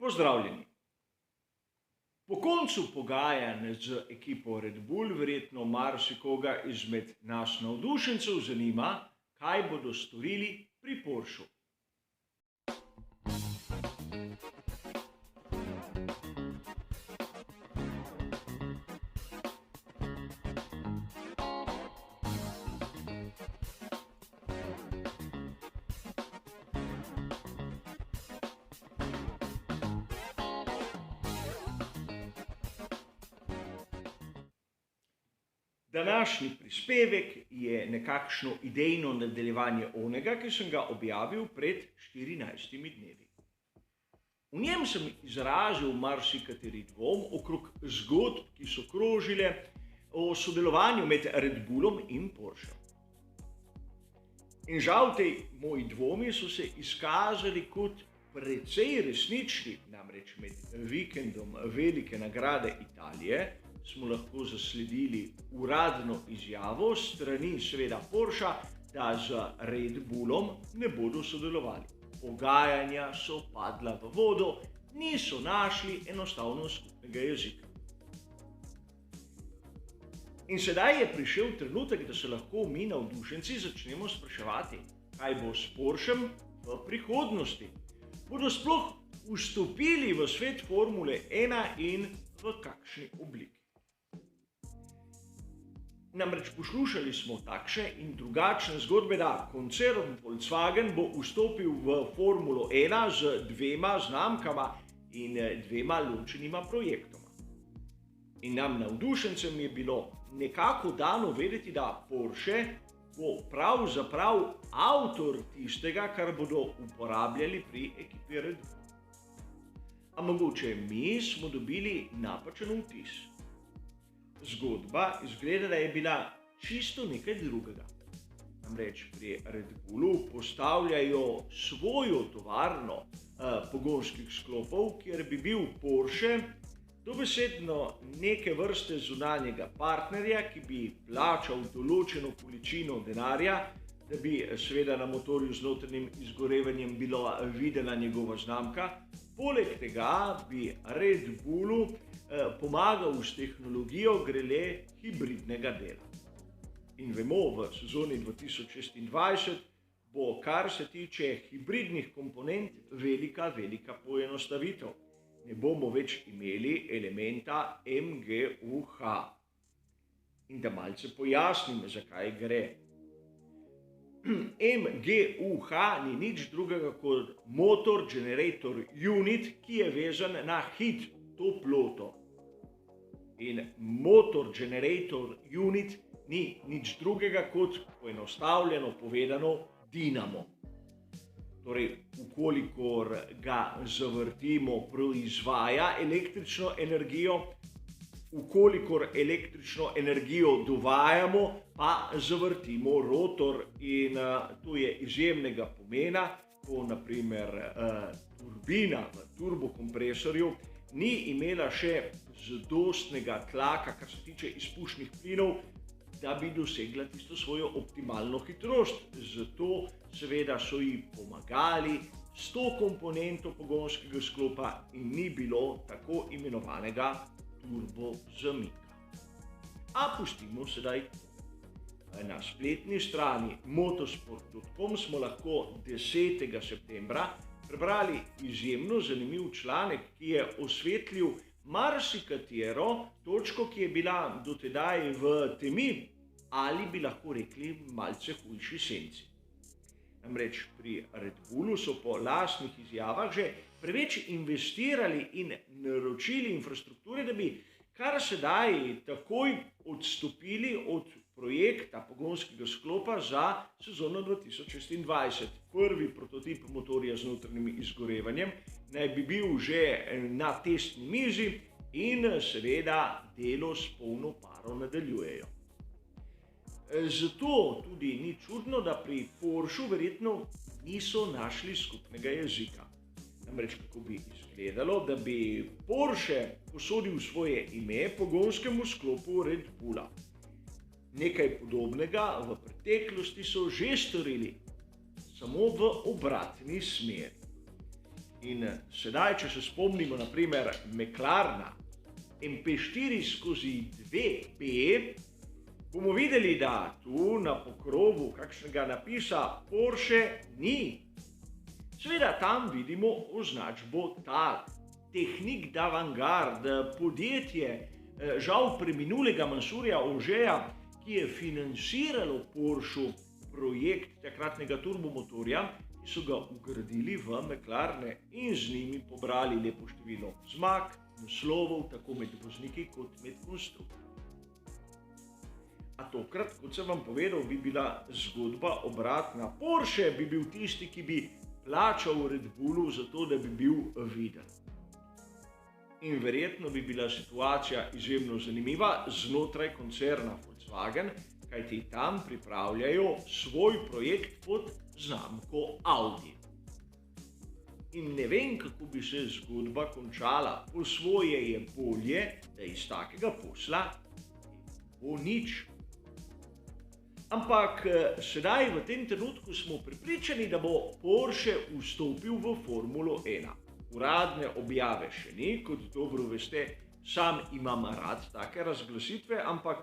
Pozdravljeni. Po koncu pogajanj z ekipo Red Bull verjetno marsikoga izmed nas navdušencev zanima, kaj bodo storili pri Porscheu. Današnji prispevek je nekakšno idejno nadaljevanje onega, ki sem ga objavil pred 14 dnevi. V njem sem izrazil marsikateri dvom okrog zgodb, ki so krožile o sodelovanju med Red Bullom in Porscheom. In žal tej moji dvomi so se izkazali kot precej resnični, namreč med vikendom velike nagrade Italije smo lahko zasledili uradno izjavo strani seveda Porschea, da z Red Bullom ne bodo sodelovali. Pogajanja so padla v vodo, niso našli enostavno skupnega jezika. In sedaj je prišel trenutek, da se lahko mi navdušenci začnemo spraševati, kaj bo s Porschem v prihodnosti. Bodo sploh vstopili v svet Formule 1 in v kakšni obliki. Namreč poslušali smo takšne in drugačne zgodbe, da koncern Volkswagen bo vstopil v Formulo 1 z dvema znamkama in dvema ločenima projektoma. In nam navdušencem je bilo nekako dano vedeti, da Porsche bo pravzaprav avtor tistega, kar bodo uporabljali pri ekipi Red Bull. A mogoče mi smo dobili napačen vtis. Zgodba izgleda, da je bila čisto nekaj drugega. Namreč pri Red Bullu postavljajo svojo tovarno pogonskih sklopov, kjer bi bil Porsche dobesedno neke vrste zunanjega partnerja, ki bi plačal določeno količino denarja, da bi seveda na motorju z notranjim izgorevanjem bila videna njegova znamka. Poleg tega bi Red Bullu pomagal s tehnologijo grele hibridnega dela. In vemo, v sezoni 2026 bo, kar se tiče hibridnih komponent, velika poenostavitev. Ne bomo več imeli elementa MGUH. In da malce pojasnim, zakaj gre. MGUH ni nič drugega kot Motor Generator Unit, ki je vezan na hit toploto. In Motor Generator Unit ni nič drugega kot, poenostavljeno povedano, dinamo. Torej, ukolikor ga zavrtimo, proizvaja električno energijo, ukolikor električno energijo dovajamo, pa zavrtimo rotor in to je izjemnega pomena, ko naprimer turbina v turbokompresorju ni imela še zadostnega tlaka, kar se tiče izpušnih plinov, da bi dosegla tisto svojo optimalno hitrost. Zato seveda so ji pomagali s to komponento pogonskega sklopa in ni bilo tako imenovanega turbozamika. A pustimo sedaj to. Na spletni strani motorsport.com smo lahko 10. septembra prebrali izjemno zanimiv članek, ki je osvetlil marsikatero točko, ki je bila dotedaj v temi, ali bi lahko rekli malce hujši senci. Namreč pri Red Bullu so po lastnih izjavah že preveč investirali in naročili infrastrukture, da bi kar sedaj takoj odstopili od projekta pogonskega sklopa za sezono 2026. Prvi prototip motorja z notranjim izgorevanjem naj bi bil že na testni mizi in seveda delo s polno paro nadaljujejo. Zato tudi ni čudno, da pri Porscheu verjetno niso našli skupnega jezika. Namreč kako bi izgledalo, da bi Porsche posodil svoje ime pogonskemu sklopu Red Bulla. Nekaj podobnega v preteklosti so že storili, samo v obratni smeri. In sedaj, če se spomnimo naprimer McLarena MP4/2P, bomo videli, da tu na pokrovu kakšnega napisa Porsche ni. Seveda tam vidimo označbo TAL, Technique d'Avantgarde, podjetje žal preminulega Mansurja Ožeja, ki je financiralo Porsche projekt takratnega turbomotorja, ki so ga vgradili v McLarene in z njimi pobrali lepo število zmag, naslovov, tako med vozniki kot med konstruktorji. A tokrat, kot sem vam povedal, bi bila zgodba obratna. Porsche bi bil tisti, ki bi plačal Red Bullu za to, da bi bil viden. In verjetno bi bila situacija izjemno zanimiva znotraj koncerna Volkswagen, kajti tam pripravljajo svoj projekt pod znamko Audi. In ne vem, kako bi se zgodba končala. Po svoje je bolje, da iz takega posla bo nič. Ampak sedaj v tem trenutku smo prepričani, da bo Porsche vstopil v Formulo 1. Uradne objave še ni, kot dobro veste, sam imam rad take razglasitve, ampak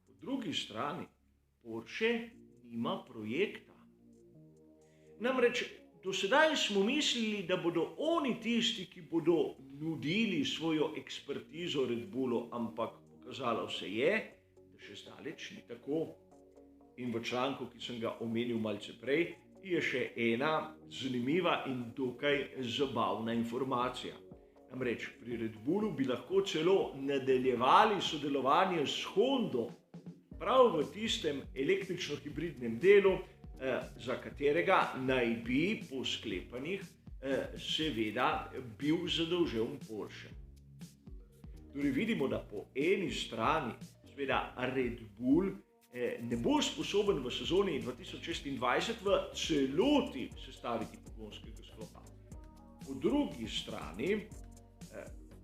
po drugi strani Porsche nima projekta. Namreč do sedaj smo mislili, da bodo oni tisti, ki bodo nudili svojo ekspertizo Red Bullu, ampak pokazalo se je, da še zdaleč ni tako. In v članku, ki sem ga omenil malce prej, je še ena zanimiva in dokaj zabavna informacija. Namreč pri Red Bullu bi lahko celo nadaljevali sodelovanje s Hondo, prav v tistem električno-hibridnem delu, za katerega naj bi po sklepanjih seveda bil zadolžen Porsche. Torej vidimo, da po eni strani seveda Red Bull ne bo sposoben v sezoni 2026 v celoti sestaviti pogonskega sklopa. Po drugi strani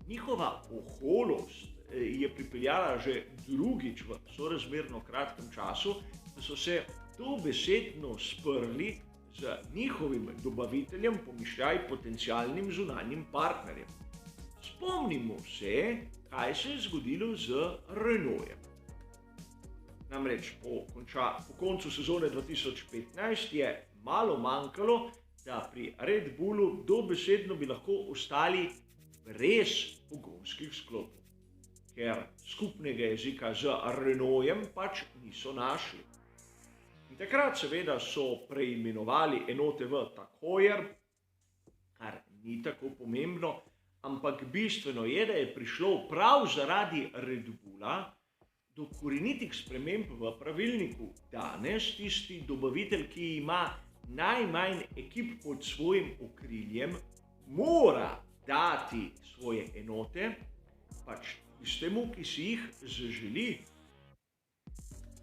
njihova oholost je pripeljala že drugič v sorazmerno kratkem času, da so se dobesedno sprli z njihovim dobaviteljem, pomišljaj potencialnim zunanjim partnerjem. Spomnimo se, kaj se je zgodilo z Renaultem. Namreč po koncu sezone 2015 je malo manjkalo, da pri Red Bullu dobesedno bi lahko ostali brez pogonskih sklopov, ker skupnega jezika z Renaultem pač niso našli. In takrat seveda so preimenovali enote v TAG Heuer, kar ni tako pomembno, ampak bistveno je, da je prišlo prav zaradi Red Bulla do korenitih sprememb v pravilniku. Danes tisti dobavitelj, ki ima najmanj ekip pod svojim okriljem, mora dati svoje enote pač tistemu, ki si jih zaželi.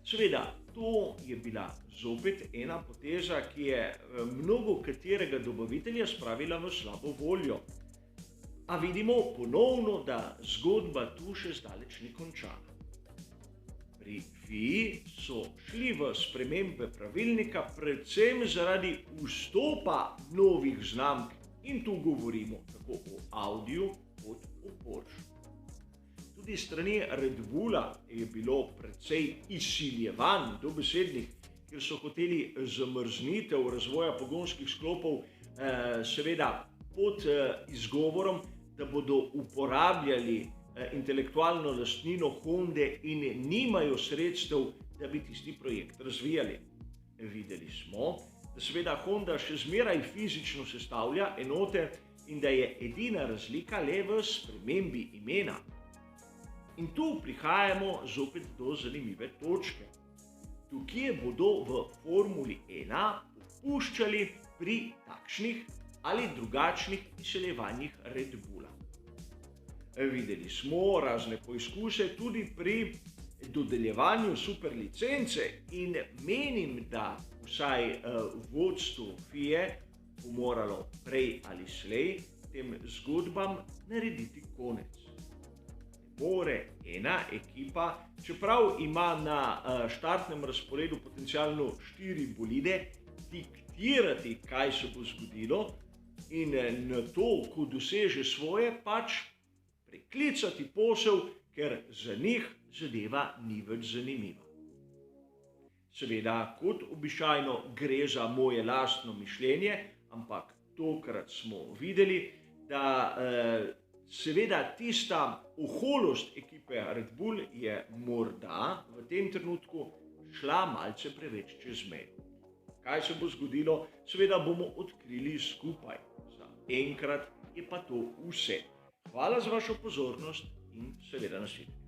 Seveda, to je bila zopet ena poteza, ki je mnogo katerega dobavitelja spravila v slabo voljo. A vidimo ponovno, da zgodba tu še zdaleč ni končana. Pri FII so šli v spremembe pravilnika predvsem zaradi vstopa novih znamk in tu govorimo tako o Audiju kot o Porsche. Tudi strani Red Bulla je bilo precej izsiljevanj dobesednih, ker so hoteli zamrznitev razvoja pogonskih sklopov, seveda pod izgovorom, da bodo uporabljali intelektualno lastnino Honde in nimajo sredstev, da bi tisti projekt razvijali. Videli smo, da seveda Honda še zmeraj fizično sestavlja enote in da je edina razlika le v spremembi imena. In tu prihajamo zopet do zanimive točke. Tukaj bodo v Formuli 1 popuščali pri takšnih ali drugačnih izseljevanjih Red Bulla. Videli smo razne poizkuse tudi pri dodeljevanju superlicence in menim, da vsaj vodstvo FIE bo moralo prej ali slej tem zgodbam narediti konec. Ne more ena ekipa, čeprav ima na štartnem razporedu potencialno 4 bolide, diktirati, kaj se bo zgodilo in na to, ko doseže svoje, pač preklicati posel, ker za njih zadeva ni več zanimiva. Seveda, kot običajno, gre za moje lastno mišljenje, ampak tokrat smo videli, da seveda tista oholost ekipe Red Bull je morda v tem trenutku šla malce preveč čez mejo. Kaj se bo zgodilo, seveda bomo odkrili skupaj. Za enkrat je pa to vse. Hvala za vašo pozornost in seveda nasvidenje.